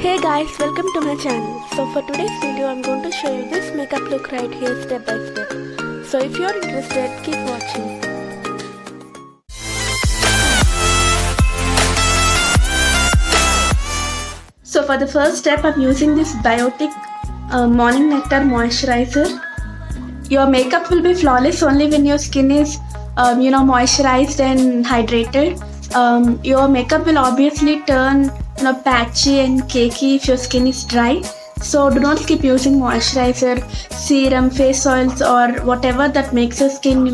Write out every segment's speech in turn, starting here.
Hey guys, welcome to my channel. So for today's video I'm going to show you this makeup look right here step by step. So if you're interested, keep watching. So for the first step I'm using this Biotique Morning Nectar Moisturizer. Your makeup will be flawless only when your skin is moisturized and hydrated. Your makeup will obviously turn patchy and cakey if your skin is dry. So do not skip using moisturizer, serum, face oils or whatever that makes your skin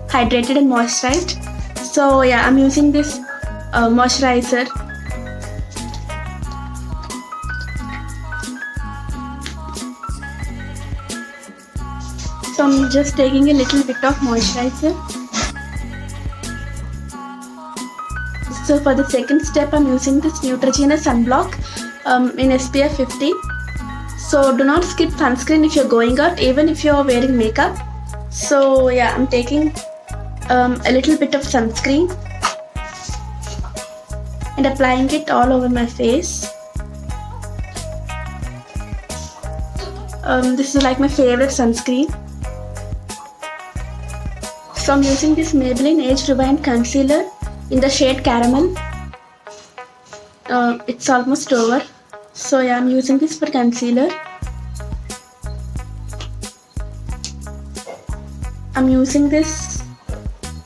hydrated and moisturized. So yeah, I'm using this moisturizer. So I'm just taking a little bit of moisturizer. So for the second step I'm using this Neutrogena sunblock in SPF 50. So do not skip sunscreen if you're going out, even if you're wearing makeup. So yeah, I'm taking a little bit of sunscreen and applying it all over my face. This is like my favorite sunscreen. So I'm using this Maybelline Age Rewind Concealer in the shade Caramel. It's almost over. So yeah, I'm using this for concealer. I'm using this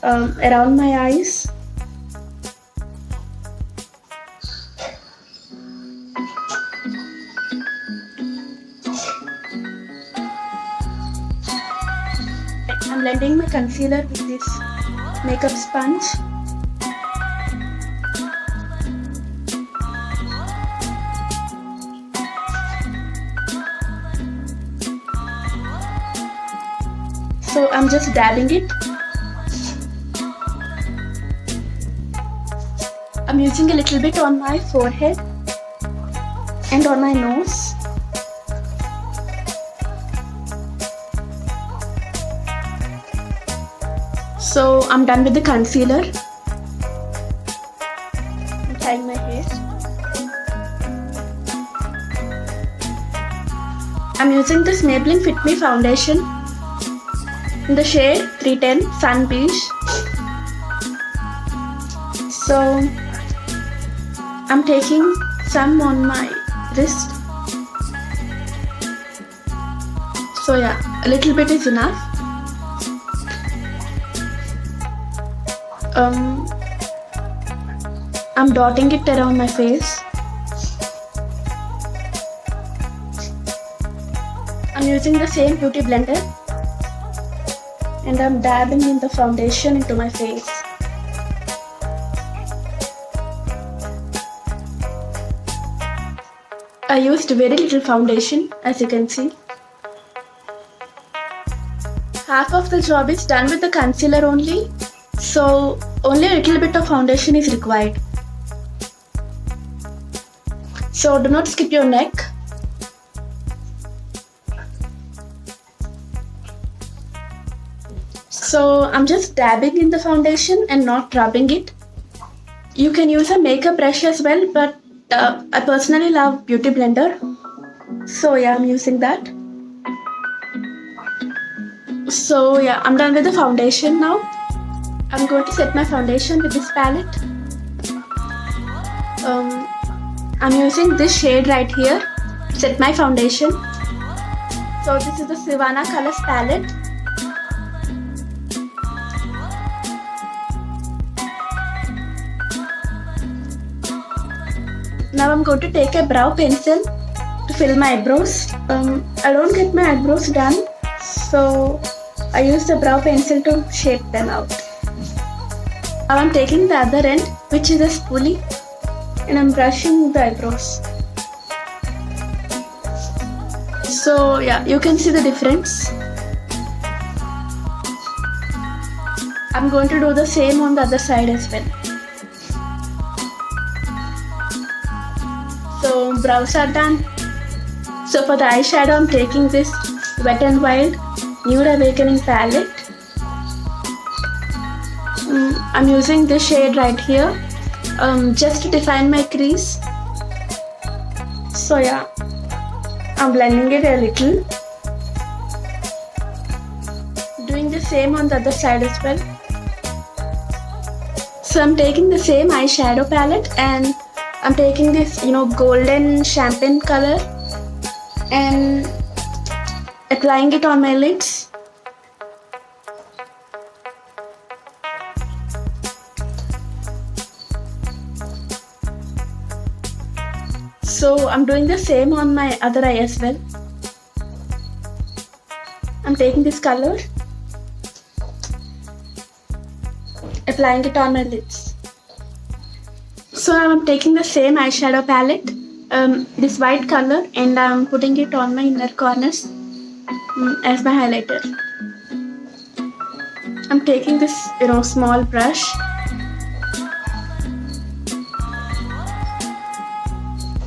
around my eyes. I'm blending my concealer with this makeup sponge. So I'm just dabbing it. I'm using a little bit on my forehead and on my nose. So I'm done with the concealer. I'm tying my hair. I'm using this Maybelline Fit Me foundation in the shade 310 SunBeige. So I'm taking some on my wrist. So yeah, a little bit is enough. I'm dotting it around my face. I'm using the same beauty blender and I'm dabbing in the foundation into my face. I used very little foundation, as you can see. Half of the job is done with the concealer only, so only a little bit of foundation is required. So do not skip your neck. So I'm just dabbing in the foundation and not rubbing it. You can use a makeup brush as well, but I personally love beauty blender. So yeah, I'm using that. So yeah, I'm done with the foundation now. I'm going to set my foundation with this palette. I'm using this shade right here to set my foundation. So this is the Sivanna Colors palette. Now I'm going to take a brow pencil to fill my eyebrows. I don't get my eyebrows done, so I use the brow pencil to shape them out. Now I'm taking the other end, which is a spoolie, and I'm brushing the eyebrows. So yeah, you can see the difference. I'm going to do the same on the other side as well. So brows are done. So for the eyeshadow I'm taking this Wet n Wild Nude Awakening palette. I'm using this shade right here just to define my crease. So yeah, I'm blending it a little. Doing the same on the other side as well. So I'm taking the same eyeshadow palette and I'm taking this, golden champagne color and applying it on my lids. So I'm doing the same on my other eye as well. I'm taking this color, applying it on my lids. So now I'm taking the same eyeshadow palette, this white color, and I'm putting it on my inner corners as my highlighter. I'm taking this, small brush.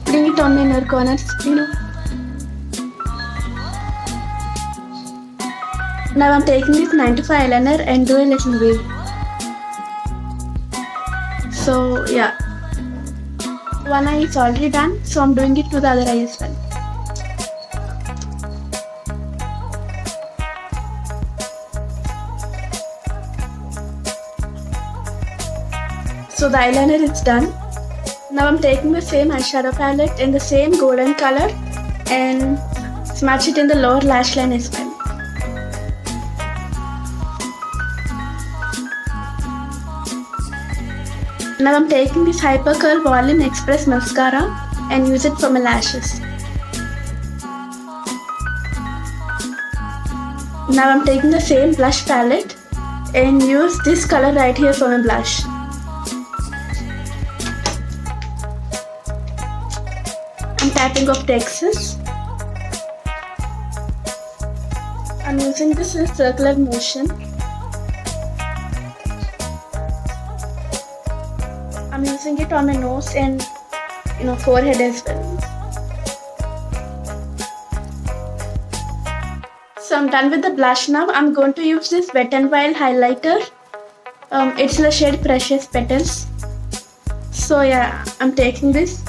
Putting it on my inner corners, Now I'm taking this 9 to 5 eyeliner and do a little wave. So yeah, one eye is already done, so I'm doing it to the other eye as well. So the eyeliner is done. Now I'm taking the same eyeshadow palette in the same golden color and smudge it in the lower lash line as well. Now I'm taking this Hyper Curl Volume Express mascara and use it for my lashes. Now I'm taking the same blush palette and use this color right here for my blush. I'm tapping off the excess. I'm using this in a circular motion. I'm using it on my nose and forehead as well. So I'm done with the blush now. I'm going to use this Wet n Wild highlighter. It's in the shade Precious Petals. So yeah, I'm taking this.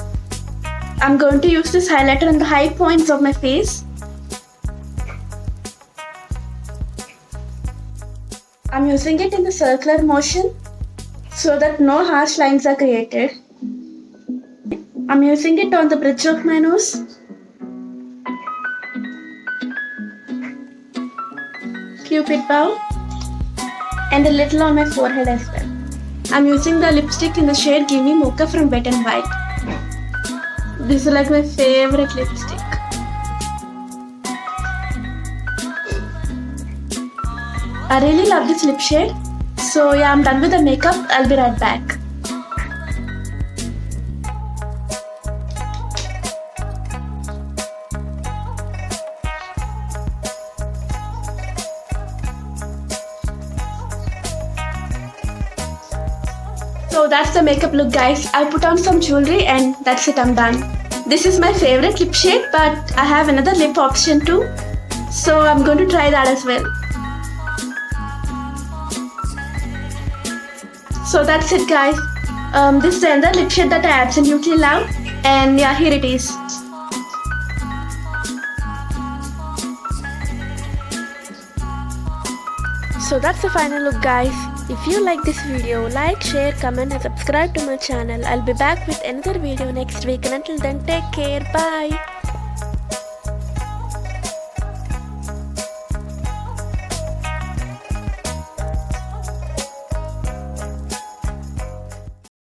I'm going to use this highlighter on the high points of my face. I'm using it in the circular motion so that no harsh lines are created. I'm using it on the bridge of my nose. Cupid bow. And a little on my forehead as well. I'm using the lipstick in the shade Give Me Mocha from Wet n Wild. This is like my favorite lipstick. I really love this lip shade. So yeah, I'm done with the makeup. I'll be right back. So that's the makeup look, guys. I put on some jewelry and that's it, I'm done. This is my favorite lip shade, but I have another lip option too. So I'm going to try that as well. So that's it, guys. This is another lip shade that I absolutely love. And yeah, here it is. So that's the final look, guys. If you like this video, like, share, comment and subscribe to my channel. I'll be back with another video next week, and until then, take care. Bye.